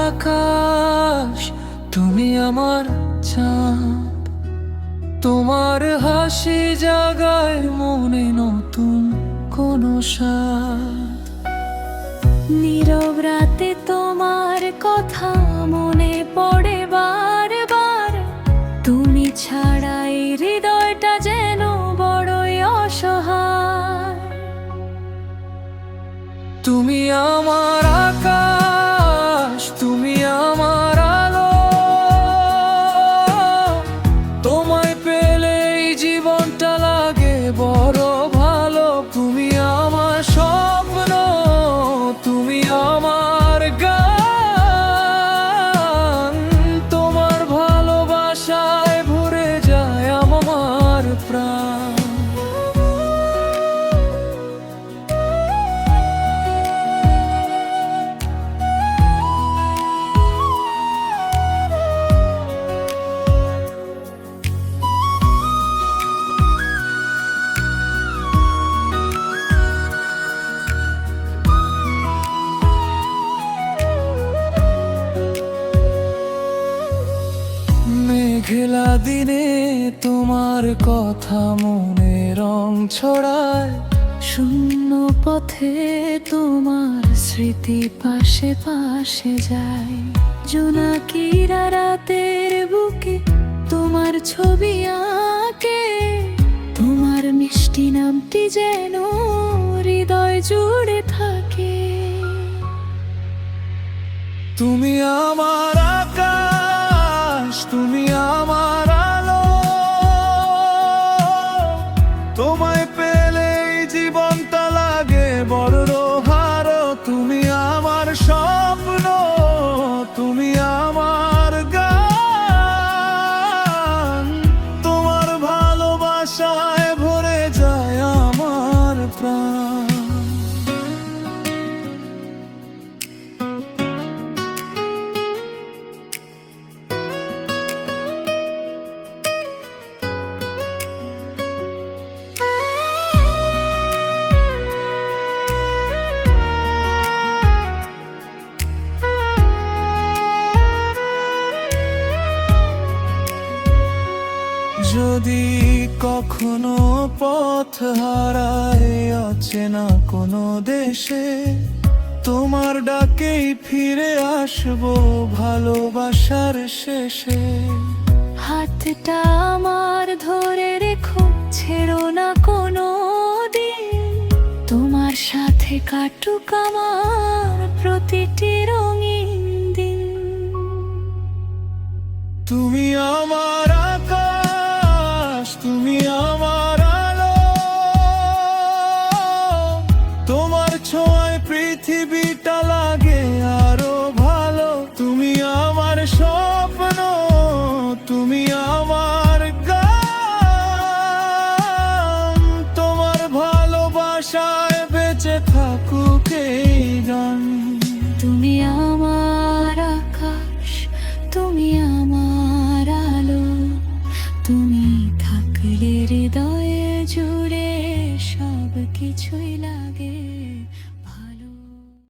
আকাশ, তুমি আমার চাঁদ। তোমার হাসি জাগায় মনে নতুন কোনো স্বাদ। নীরব রাতে তোমার কথা মনে পড়ে বারবার। তুমি ছাড়া এই হৃদয়টা যেন বড়ই অসহায়। তুমি আমার আকাশ, তুমি আমার আলো। তোমায় পেলে এই জীবনটা লাগে বড় ভালো। তুমি আমার স্বপ্ন, তুমি আমার গান। তোমার ভালোবাসায় ভরে যায় আমার প্রাণ। মেঘলা দিনে তোমার কথা মনে রং ছড়ায়। শূন্য পথে তোমার স্মৃতি পাশে পাশে যায়। জোনাকিরা রাতের বুকে তোমার ছবি আঁকে। তোমার মিষ্টি নামটি যেন হৃদয় জুড়ে থাকে। তুমি আমার আকাশ, তুমি আমার আলো। তোমায় পেলে এই জীবনটা লাগে বড় ভালো। তুমি আমার স্বপ্ন, তুমি আমার গান। তোমার ভালোবাসায় ভরে যায় আমার প্রাণ। যদি কখনো পথ হারায় অচেনা কোনো দেশে, তোমার ডাকেই ফিরে আসবো ভালোবাসার শেষে। হাতটা আমার ধরে রেখো, ছেড়ো না কোনো দিন। তোমার সাথে কাটুক আমার প্রতিটি